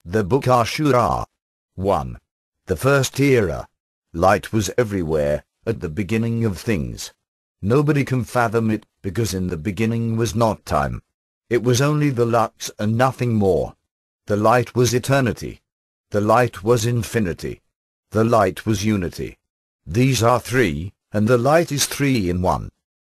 The Book Ashura. 1. The first era. Light was everywhere, at the beginning of things. Nobody can fathom it, because in the beginning was not time. It was only the lux and nothing more. The light was eternity. The light was infinity. The light was unity. These are three, and the light is three in one.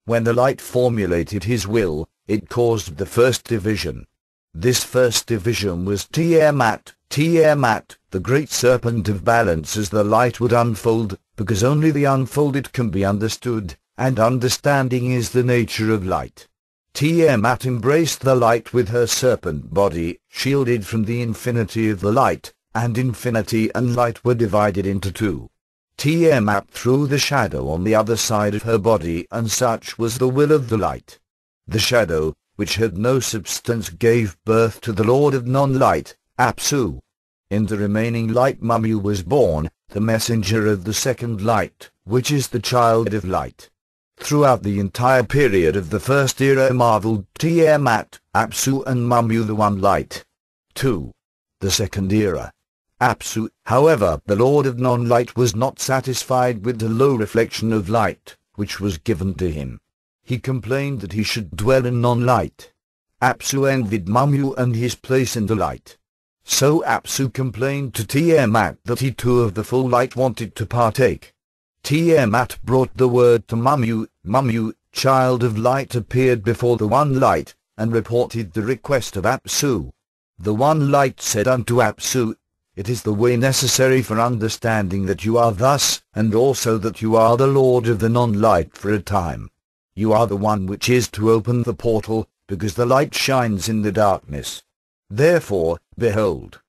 When the light formulated his will, it caused the first division. This first division was Tiamat, the great serpent of balance, as the light would unfold, because only the unfolded can be understood, and understanding is the nature of light. Tiamat embraced the light with her serpent body, shielded from the infinity of the light, and infinity and light were divided into two. Tiamat threw the shadow on the other side of her body, and such was the will of the light. The shadow, which had no substance, gave birth to the Lord of non-light, Apsu. In the remaining light Mummu was born, the messenger of the second light, which is the child of light. Throughout the entire period of the first era marveled Tiamat, Apsu and Mummu, the one light. 2. The second era. Apsu, however, the Lord of non-light, was not satisfied with the low reflection of light, which was given to him. He complained that he should dwell in non-light. Apsu envied Mummu and his place in the light. So Apsu complained to Tiamat that he too of the full light wanted to partake. Tiamat brought the word to Mummu. Mummu, child of light, appeared before the one light, and reported the request of Apsu. The one light said unto Apsu, "It is the way necessary for understanding that you are thus, and also that you are the Lord of the non-light for a time. You are the one which is to open the portal, because the light shines in the darkness. Therefore, behold."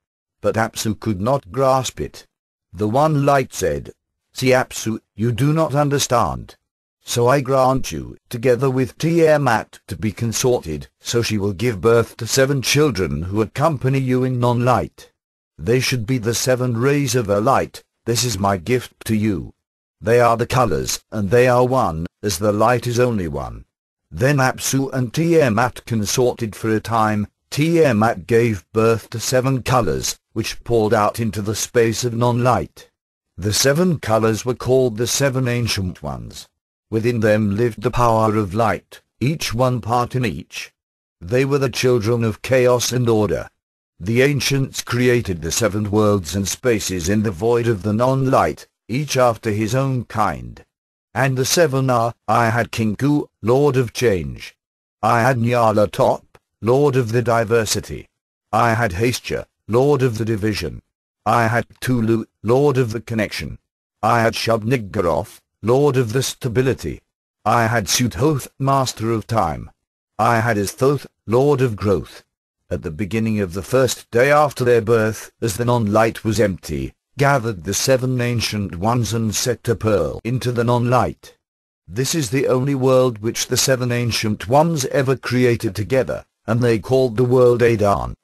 But Apsu could not grasp it. The one light said, "See, Apsu, you do not understand. So I grant you, together with Tiamat, to be consorted, so she will give birth to 7 children who accompany you in non-light. They should be the 7 rays of her light. This is my gift to you. They are the colors, and they are one, as the light is only one." Then Apsu and Tiamat consorted for a time. Tiamat gave birth to 7 colors, which poured out into the space of non-light. The 7 colors were called the 7 ancient ones. Within them lived the power of light, each one part in each. They were the children of chaos and order. The ancients created the 7 worlds and spaces in the void of the non-light, each after his own kind. And the 7 are: I had Kinku, Lord of Change. I had Nyarlathotep, Lord of the Diversity. I had Hastia, Lord of the Division. I had Tulu, Lord of the Connection. I had Shub-Niggurath, Lord of the Stability. I had Suthoth, Master of Time. I had Isthoth, Lord of Growth. At the beginning of the first day after their birth, as the non-light was empty, gathered the 7 ancient ones and set a pearl into the non-light. This is the only world which the 7 ancient ones ever created together, and they called the world Adon.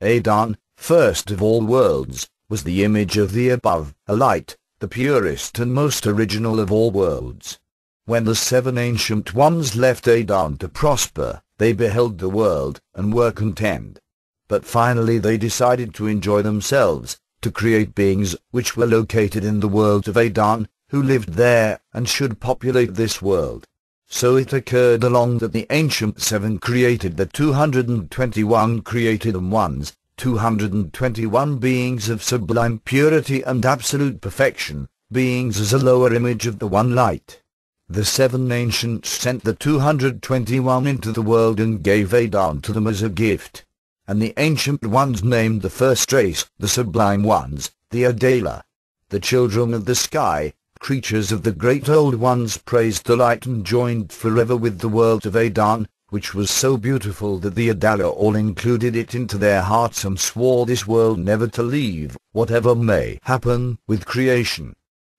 Adon, first of all worlds, was the image of the above, a light, the purest and most original of all worlds. When the 7 ancient ones left Adon to prosper, they beheld the world, and were content. But finally they decided to enjoy themselves, to create beings which were located in the world of Adon, who lived there, and should populate this world. So it occurred along that the ancient 7 created the 221 created ones, 221 beings of sublime purity and absolute perfection, beings as a lower image of the one light. The 7 ancients sent the 221 into the world and gave Adon to them as a gift. And the ancient ones named the first race, the sublime ones, the Adala. The children of the sky, creatures of the great old ones, praised the light and joined forever with the world of Adon, which was so beautiful that the Adala all included it into their hearts and swore this world never to leave, whatever may happen with creation.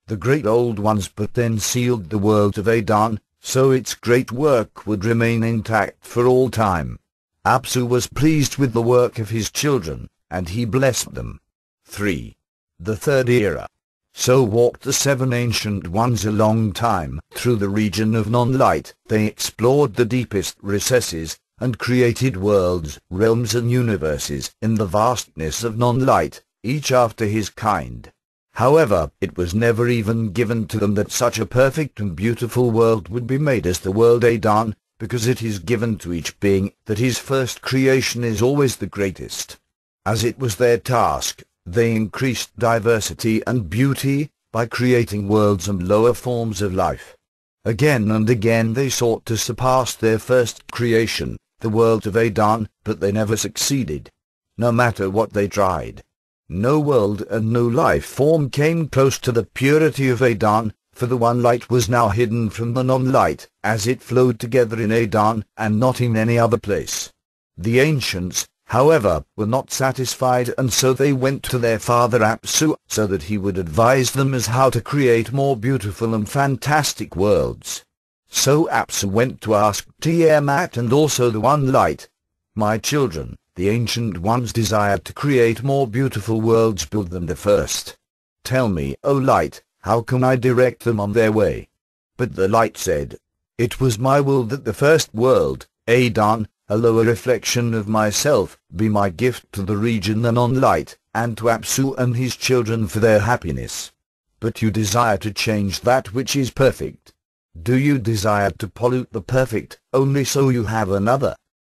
The great old ones but then sealed the world of Adon, so its great work would remain intact for all time. Apsu was pleased with the work of his children, and he blessed them. 3. The third era. So walked the 7 ancient ones a long time through the region of non-light. They explored the deepest recesses, and created worlds, realms and universes in the vastness of non-light, each after his kind. However, it was never even given to them that such a perfect and beautiful world would be made as the world Adon, because it is given to each being that his first creation is always the greatest. As it was their task, they increased diversity and beauty by creating worlds and lower forms of life. Again and again they sought to surpass their first creation, the world of Adon, but they never succeeded. No matter what they tried. No world and no life form came close to the purity of Adon, for the one light was now hidden from the non-light, as it flowed together in Adon, and not in any other place. The ancients, however, were not satisfied, and so they went to their father Apsu, so that he would advise them as how to create more beautiful and fantastic worlds. So Apsu went to ask Tiamat and also the One Light, "My children, the ancient ones desired to create more beautiful worlds, build them the first. Tell me, O Light, how can I direct them on their way?" But the Light said, "It was my will that the first world, Adon, a lower reflection of myself, be my gift to the region the non-light, and to Apsu and his children for their happiness. But you desire to change that which is perfect. Do you desire to pollute the perfect, only so you have another?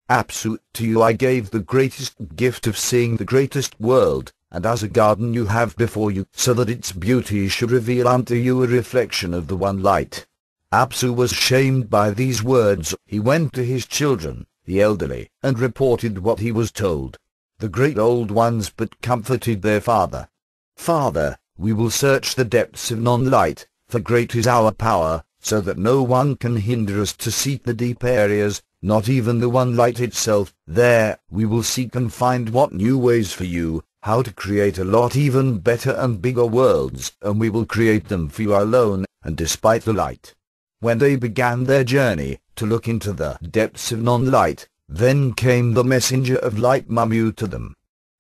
Apsu, to you I gave the greatest gift of seeing the greatest world, and as a garden you have before you, so that its beauty should reveal unto you a reflection of the one light." Apsu was shamed by these words. He went to his children, the elderly, and reported what he was told. The great old ones but comforted their father. "Father, we will search the depths of non-light, for great is our power, so that no one can hinder us to seek the deep areas, not even the one light itself. There, we will seek and find what new ways for you, how to create a lot even better and bigger worlds, and we will create them for you alone, and despite the light." When they began their journey, to look into the depths of non-light, then came the messenger of light Mamu to them.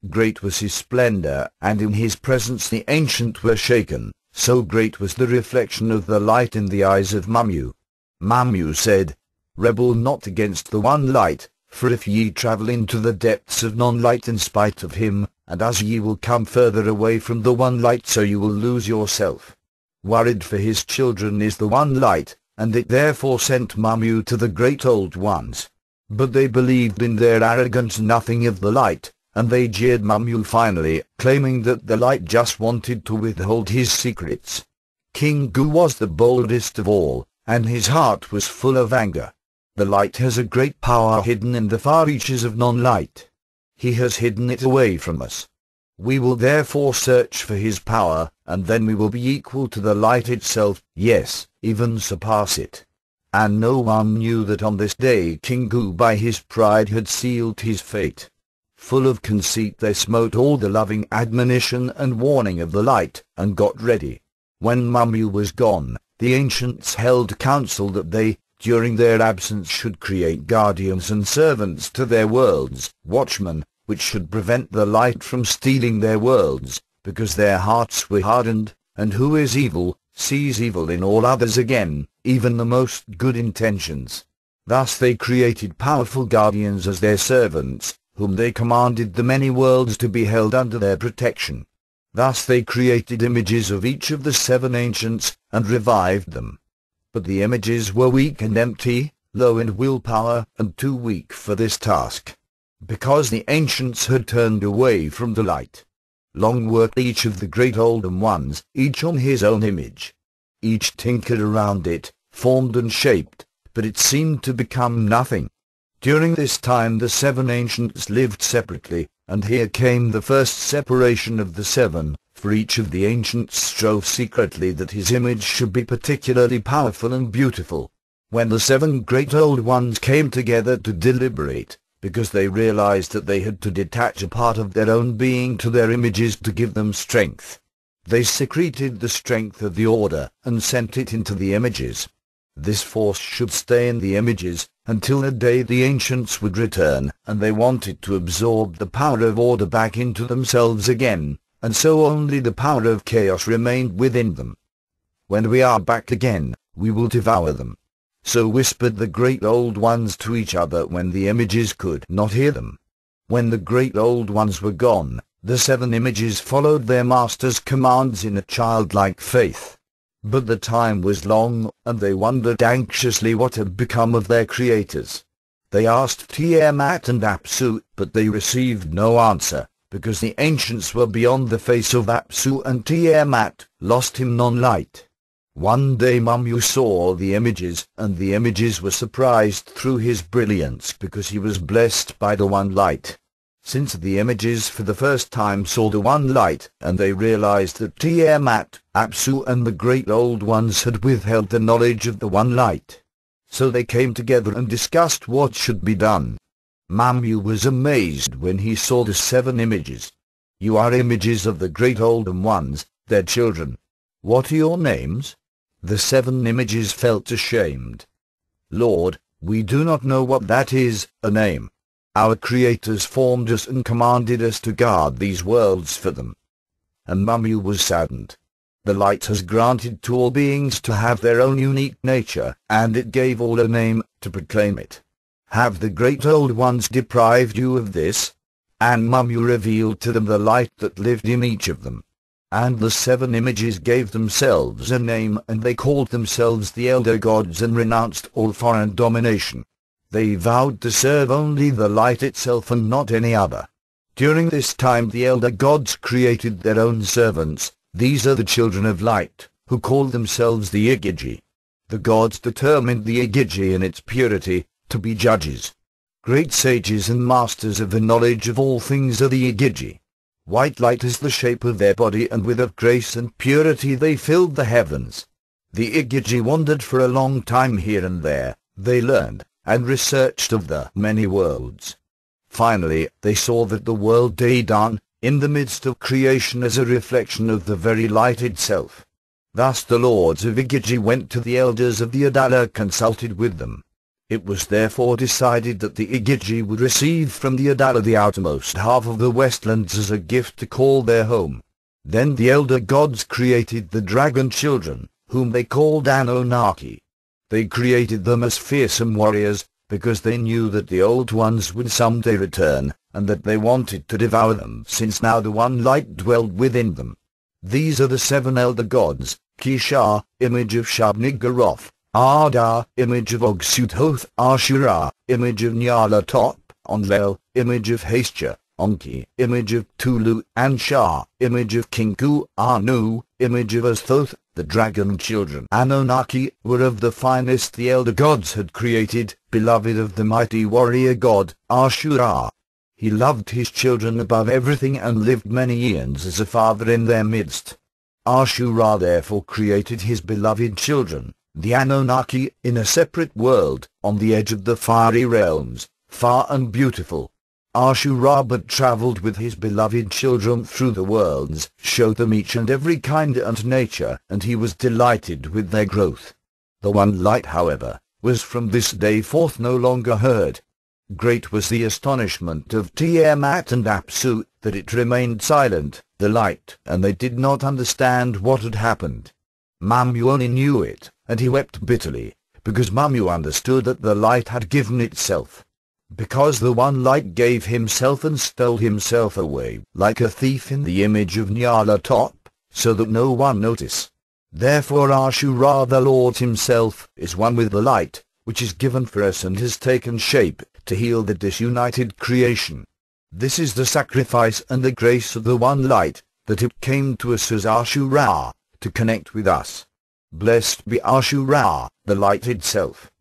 Great was his splendor, and in his presence the ancient were shaken, so great was the reflection of the light in the eyes of Mamu. Mamu said, "Rebel not against the one light, for if ye travel into the depths of non-light in spite of him, and as ye will come further away from the one light, so you will lose yourself." Worried for his children is the one light, and it therefore sent Mamu to the great old ones. But they believed in their arrogance nothing of the light, and they jeered Mamu finally, claiming that the light just wanted to withhold his secrets. King Gu was the boldest of all, and his heart was full of anger. The light has a great power hidden in the far reaches of non-light. He has hidden it away from us. We will therefore search for his power, and then we will be equal to the light itself, yes, even surpass it. And no one knew that on this day King Gu by his pride had sealed his fate. Full of conceit they smote all the loving admonition and warning of the light, and got ready. When Mamu was gone, the ancients held council that they, during their absence, should create guardians and servants to their worlds, watchmen, which should prevent the light from stealing their worlds, because their hearts were hardened, and who is evil, sees evil in all others again, even the most good intentions. Thus they created powerful guardians as their servants, whom they commanded the many worlds to be held under their protection. Thus they created images of each of the 7 ancients, and revived them. But the images were weak and empty, low in willpower, and too weak for this task, because the ancients had turned away from the light. Long worked each of the great olden ones, each on his own image. Each tinkered around it, formed and shaped, but it seemed to become nothing. During this time the 7 ancients lived separately, and here came the first separation of the 7, for each of the ancients strove secretly that his image should be particularly powerful and beautiful. When the 7 great old ones came together to deliberate, because they realized that they had to detach a part of their own being to their images to give them strength, they secreted the strength of the order and sent it into the images. This force should stay in the images until the day the ancients would return, and they wanted to absorb the power of order back into themselves again, and so only the power of chaos remained within them. When we are back again, we will devour them. So whispered the great old ones to each other when the images could not hear them. When the great old ones were gone, the 7 images followed their master's commands in a childlike faith. But the time was long, and they wondered anxiously what had become of their creators. They asked Tiamat and Apsu, but they received no answer, because the ancients were beyond the face of Apsu, and Tiamat lost him non-light. One day Mummu saw the images, and the images were surprised through his brilliance because he was blessed by the one light. Since the images for the first time saw the one light, and they realized that Tiamat, Apsu and the great old ones had withheld the knowledge of the one light. So they came together and discussed what should be done. Mummu was amazed when he saw the 7 images. "You are images of the great olden ones, their children. What are your names?" The 7 images felt ashamed. "Lord, we do not know what that is, a name. Our creators formed us and commanded us to guard these worlds for them." And Mummu was saddened. The light has granted to all beings to have their own unique nature, and it gave all a name, to proclaim it. Have the great old ones deprived you of this? And Mummu revealed to them the light that lived in each of them. And the 7 images gave themselves a name, and they called themselves the elder gods and renounced all foreign domination. They vowed to serve only the light itself and not any other. During this time the elder gods created their own servants. These are the children of light, who called themselves the Igigi. The gods determined the Igigi in its purity to be judges. Great sages and masters of the knowledge of all things are the Igigi. White light is the shape of their body, and with of grace and purity they filled the heavens. The Igigi wandered for a long time here and there. They learned and researched of the many worlds. Finally, they saw that the world Dadan, in the midst of creation, is a reflection of the very light itself. Thus the lords of Igigi went to the elders of the Adala, consulted with them. It was therefore decided that the Igigi would receive from the Adala the outermost half of the Westlands as a gift to call their home. Then the elder gods created the dragon children, whom they called Anunnaki. They created them as fearsome warriors, because they knew that the old ones would someday return, and that they wanted to devour them, since now the one light dwelled within them. These are the 7 elder gods: Kisha, image of Shub-Niggurath; Ada, image of Og-Suthoth; Ashura, image of Nyarlathotep; Enlil, image of Hestia; Enki, image of Tulu; and Shah, image of Kinku; Anu, image of Asthoth. The dragon children Anunnaki were of the finest the elder gods had created, beloved of the mighty warrior god Ashura. He loved his children above everything and lived many eons as a father in their midst. Ashura therefore created his beloved children, the Anunnaki, in a separate world, on the edge of the fiery realms, far and beautiful. Ashura but travelled with his beloved children through the worlds, showed them each and every kind and nature, and he was delighted with their growth. The one light, however, was from this day forth no longer heard. Great was the astonishment of Tiamat and Apsu, that it remained silent, the light, and they did not understand what had happened. Mummu only knew it, and he wept bitterly, because Mummu understood that the light had given itself. Because the one light gave himself and stole himself away, like a thief in the image of Nyarlathotep, so that no one noticed. Therefore Ashura, the Lord himself, is one with the light, which is given for us and has taken shape, to heal the disunited creation. This is the sacrifice and the grace of the one light, that it came to us as Ashura, to connect with us. Blessed be Ashura, the light itself.